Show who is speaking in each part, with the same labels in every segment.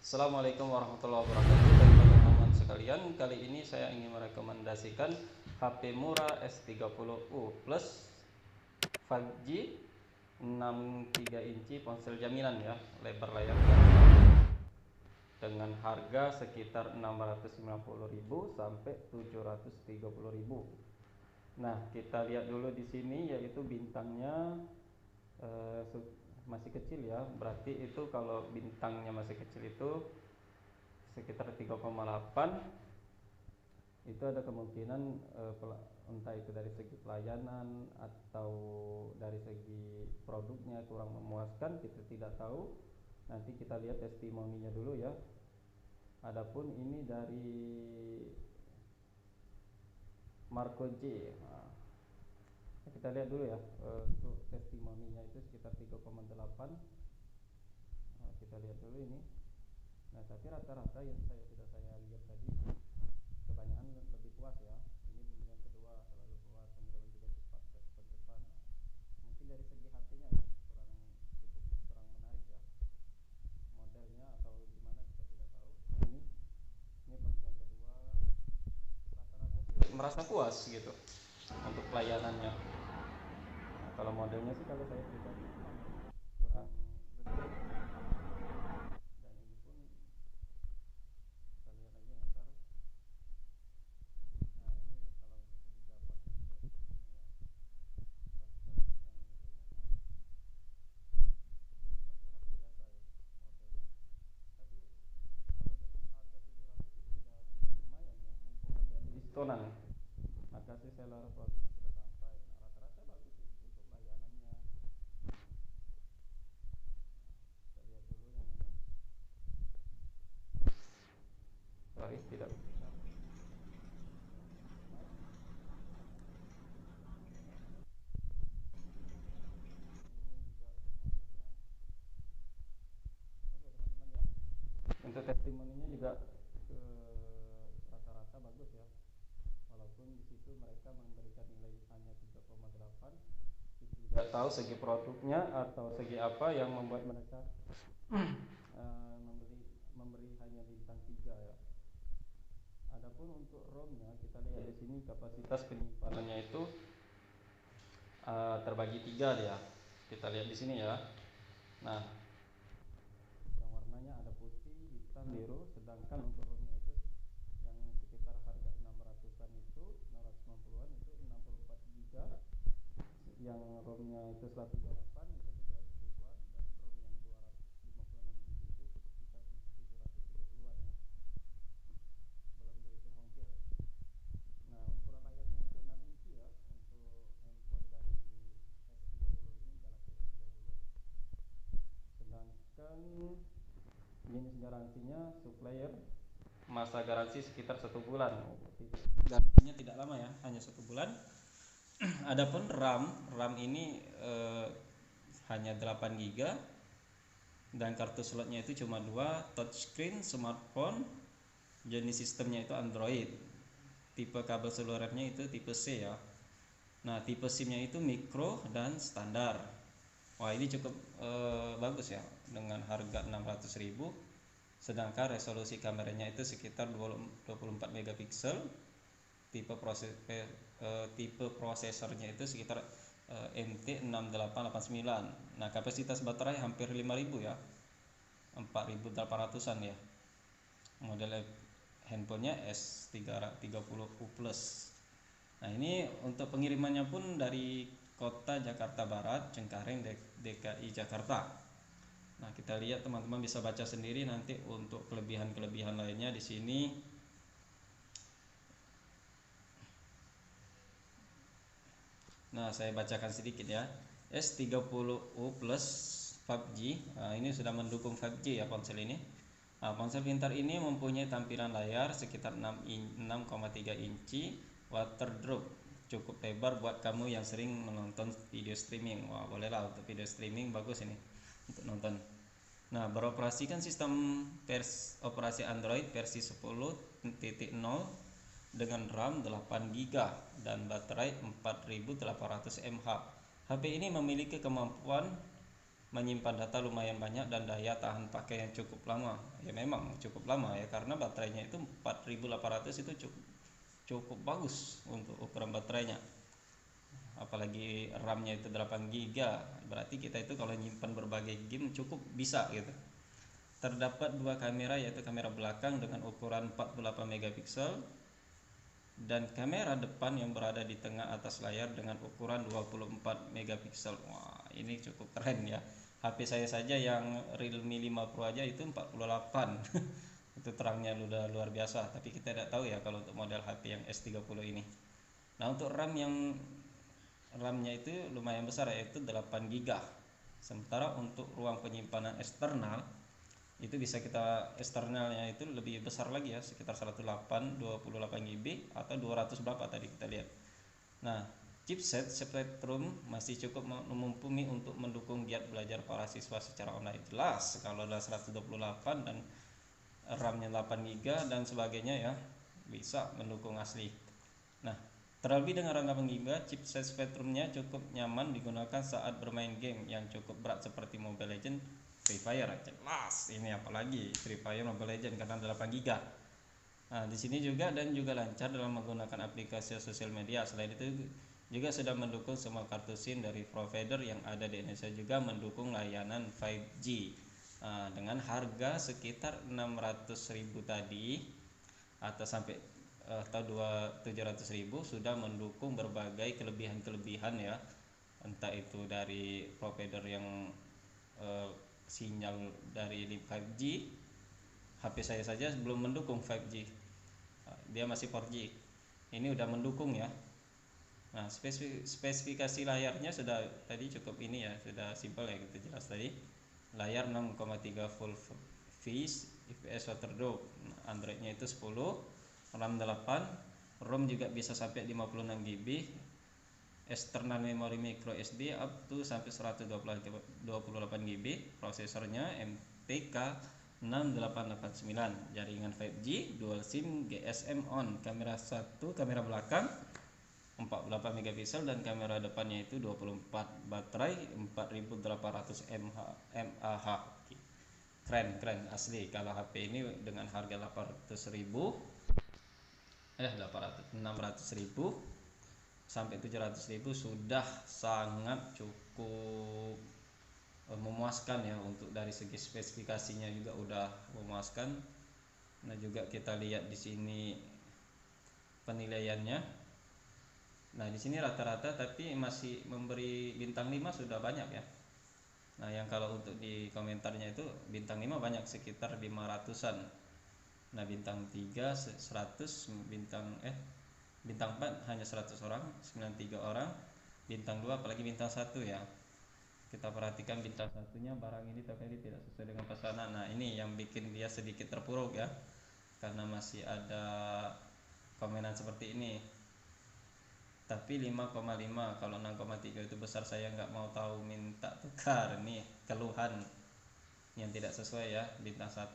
Speaker 1: Assalamualaikum warahmatullahi wabarakatuh teman-teman sekalian. Kali ini saya ingin merekomendasikan HP murah S30U Plus 5G 63 inci ponsel jaminan ya, lebar layar dengan harga sekitar 650.000 sampai 730.000. Nah, kita lihat dulu di sini yaitu bintangnya eh, masih kecil ya. Berarti itu kalau bintangnya masih kecil itu sekitar 3,8, itu ada kemungkinan entah itu dari segi pelayanan atau dari segi produknya kurang memuaskan, kita tidak tahu. Nanti kita lihat testimoninya dulu ya. Adapun ini dari Marco J. Nah, kita lihat dulu ya, untuk testimoninya itu sekitar 3,8. Nah, kita lihat dulu ini. Nah, tapi rata-rata yang sudah saya lihat tadi kebanyakan lebih puas ya. Ini yang kedua selalu puas, pengiriman juga cepat, respon cepat. Nah, mungkin dari segi HP-nya kurang menarik ya, modelnya atau gimana kita tidak tahu. Nah, ini pembelian kedua, rata-rata sih merasa puas gitu untuk pelayanannya. Nah, kalau modelnya sih kalau saya pribadi kurang begitu. Dan ini pun kita lihat lagi ntar. Nah, ini kalau untuk segi gambarnya juga ini ya. Pas kita lihat yang modelnya, ini seperti HP biasa ya modelnya. Tapi kalau dengan harga 700 itu sudah cukup lumayan ya, mumpung lagi ada diskonan. Makasih seller, produknya sudah sampai. Nah, rata-rata bagus sih untuk layanannya. Kita lihat dulu yang ini. Sorry, tidak bisa. Ini juga modelnya. Oke teman-teman ya. Untuk testimoninya juga rata-rata bagus ya. Walaupun di situ mereka memberikan nilai hanya 3,8, tidak tahu segi produknya atau segi apa yang membuat mereka memberi hanya bintang 3 ya. Adapun untuk ROM-nya kita lihat di sini kapasitas penyimpanannya itu terbagi 3 dia. Kita lihat di sini ya. Nah, yang warnanya ada putih, hitam, biru, sedangkan untuk ROM-nya itu yang sekitar harga 600-an itu 650-an itu 64 GB, yang ROM-nya itu 128 itu 300 ribuan, dan ROM yang 256 GB itu sekitar 730-an ya, belum dihitung ongkir. Nah, ukuran layarnya itu 6 inci ya untuk handphone dari S30 ini, Galaxy S30. Sedangkan jenis garansinya supplier, masa garansi sekitar 1 bulan. Garansinya tidak lama ya, hanya 1 bulan. Adapun RAM ini hanya 8 GB dan kartu slotnya itu cuma 2, touchscreen, smartphone, jenis sistemnya itu Android, tipe kabel selulernya itu tipe C ya. Nah, tipe SIM-nya itu micro dan standar. Wah, ini cukup bagus ya dengan harga 600.000. Sedangkan resolusi kameranya itu sekitar 24 megapiksel. Tipe prosesornya itu sekitar MT6889. Nah, kapasitas baterai hampir 5000 ya, 4800-an ya. Model handphonenya S30U Plus. Nah, ini untuk pengirimannya pun dari kota Jakarta Barat, Cengkareng, DKI Jakarta. Nah, kita lihat teman-teman bisa baca sendiri nanti untuk kelebihan-kelebihan lainnya di sini. Nah, saya bacakan sedikit ya. S30U Plus 5G. Nah, ini sudah mendukung 5G ya ponsel ini. Nah, ponsel pintar ini mempunyai tampilan layar sekitar 6,3 inci, waterdrop, cukup lebar buat kamu yang sering menonton video streaming. Wah, bolehlah untuk video streaming, bagus ini untuk nonton. Nah, beroperasikan sistem operasi Android versi 10.0 dengan RAM 8 GB dan baterai 4800 mAh. HP ini memiliki kemampuan menyimpan data lumayan banyak dan daya tahan pakai yang cukup lama. Ya memang cukup lama ya, karena baterainya itu 4800 itu cukup bagus untuk ukuran baterainya. Apalagi RAM-nya itu 8 GB, berarti kita itu kalau nyimpan berbagai game cukup bisa gitu. Terdapat dua kamera, yaitu kamera belakang dengan ukuran 48 megapiksel dan kamera depan yang berada di tengah atas layar dengan ukuran 24 megapiksel. Wah, ini cukup keren ya. HP saya saja yang Realme 5 Pro aja itu 48. Itu terangnya udah luar biasa, tapi kita tidak tahu ya kalau untuk model HP yang S30 ini. Nah, untuk RAM-nya itu lumayan besar, yaitu 8 GB. Sementara untuk ruang penyimpanan eksternal itu bisa kita, eksternalnya itu lebih besar lagi ya, sekitar 108 28 GB atau 200 berapa tadi kita lihat. Nah, chipset Spectrum masih cukup mumpuni untuk mendukung giat belajar para siswa secara online. Jelas kalau ada 128 dan RAM-nya 8 GB dan sebagainya ya, bisa mendukung asli. Nah, terlebih dengan RAM 8 GB, chipset Spectrumnya cukup nyaman digunakan saat bermain game yang cukup berat seperti Mobile Legends, Free Fire. Jelas ini apalagi Free Fire, Mobile Legends karena 8 GB. Nah, di sini juga lancar dalam menggunakan aplikasi sosial media. Selain itu juga sudah mendukung semua kartu SIM dari provider yang ada di Indonesia, juga mendukung layanan 5G. Dengan harga sekitar 600.000 tadi atau sampai atau 700.000 sudah mendukung berbagai kelebihan ya, entah itu dari provider yang sinyal dari 5G. HP saya saja belum mendukung 5G, dia masih 4G. Ini udah mendukung ya. Nah, spesifikasi layarnya sudah tadi cukup ini ya, sudah simpel ya, gitu jelas tadi. Layar 6,3 full face IPS waterproof. Androidnya itu 10, RAM 8, ROM juga bisa sampai 56 GB, external memory micro SD up to sampai 128 GB, prosesornya MTK 6889, jaringan 5G, dual SIM, GSM on, kamera 1, kamera belakang 48 megapiksel dan kamera depannya itu 24, baterai 4800 mAh. Keren asli. Kalau HP ini dengan harga 600.000 sampai 700.000 sudah sangat cukup memuaskan ya, untuk dari segi spesifikasinya juga udah memuaskan. Nah, juga kita lihat di sini penilaiannya. Nah, di sini rata-rata tapi masih memberi bintang 5 sudah banyak ya. Nah, yang kalau untuk di komentarnya itu bintang 5 banyak, sekitar 500-an. Nah, bintang 3 100, bintang 4 hanya 100 orang, 93 orang. Bintang 2 apalagi bintang 1 ya. Kita perhatikan bintang satunya, barang ini tapi tidak sesuai dengan pesanan. Nah, ini yang bikin dia sedikit terpuruk ya, karena masih ada komenan seperti ini. Tapi 5,5, kalau 6,3 itu besar, saya nggak mau tahu, minta tukar. Nih keluhan yang tidak sesuai ya. Bintang 1,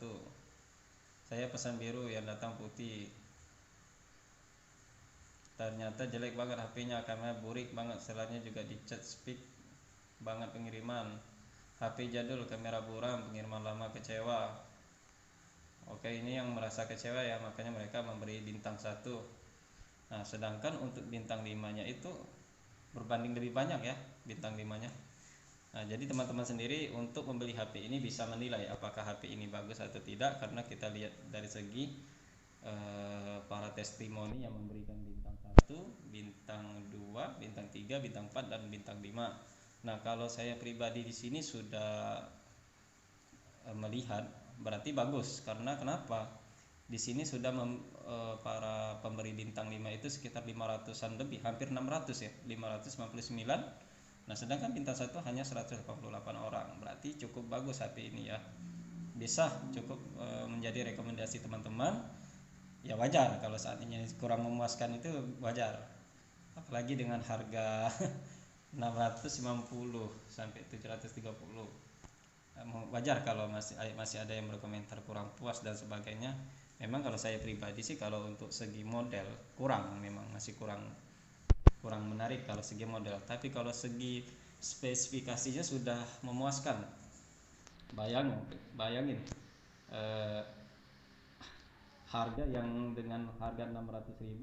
Speaker 1: saya pesan biru yang datang putih, ternyata jelek banget HP-nya, kamera burik banget, setelahnya juga dicat speak banget pengiriman. HP jadul, kamera buram, pengiriman lama, kecewa. Oke, ini yang merasa kecewa ya, makanya mereka memberi bintang 1. Nah, sedangkan untuk bintang 5-nya itu berbanding lebih banyak ya bintang 5-nya. Nah, jadi teman-teman sendiri untuk membeli HP ini bisa menilai apakah HP ini bagus atau tidak, karena kita lihat dari segi para testimoni yang memberikan bintang 1, bintang 2, bintang 3, bintang 4 dan bintang 5. Nah, kalau saya pribadi di sini sudah melihat berarti bagus, karena kenapa? Di sini sudah para pemberi bintang 5 itu sekitar 500-an lebih, hampir 600 ya, 559. Nah, sedangkan bintang 1 hanya 188 orang. Berarti cukup bagus HP ini ya. Bisa cukup menjadi rekomendasi teman-teman. Ya wajar kalau saat ini kurang memuaskan, itu wajar. Apalagi dengan harga 690 sampai 730. Wajar kalau masih ada yang berkomentar kurang puas dan sebagainya. Memang kalau saya pribadi sih, kalau untuk segi model memang masih kurang menarik kalau segi model. Tapi kalau segi spesifikasinya sudah memuaskan. Bayangin harga yang dengan harga 600.000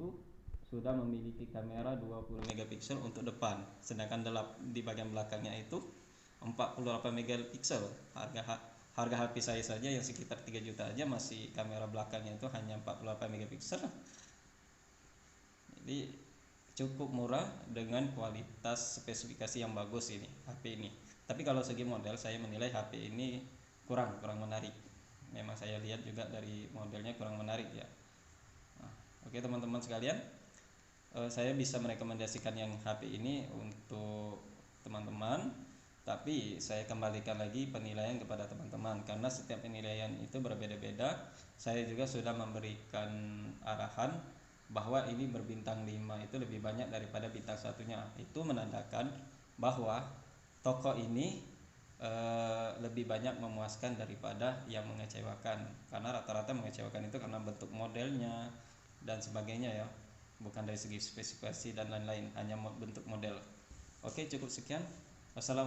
Speaker 1: sudah memiliki kamera 20 megapiksel untuk depan, sedangkan di bagian belakangnya itu 48 megapiksel. Harga HP saya saja yang sekitar 3 juta aja masih kamera belakangnya itu hanya 48 megapiksel. Jadi cukup murah dengan kualitas spesifikasi yang bagus ini HP ini. Tapi kalau segi model saya menilai HP ini kurang menarik. Memang saya lihat juga dari modelnya kurang menarik ya. Nah, oke teman-teman sekalian, saya bisa merekomendasikan yang HP ini untuk teman-teman, tapi saya kembalikan lagi penilaian kepada teman-teman karena setiap penilaian itu berbeda-beda. Saya juga sudah memberikan arahan bahwa ini berbintang 5 itu lebih banyak daripada bintang satunya. Itu menandakan bahwa toko ini lebih banyak memuaskan daripada yang mengecewakan, karena rata-rata mengecewakan itu karena bentuk modelnya dan sebagainya ya, bukan dari segi spesifikasi dan lain-lain, hanya bentuk model. Oke, cukup sekian. Wassalamualaikum.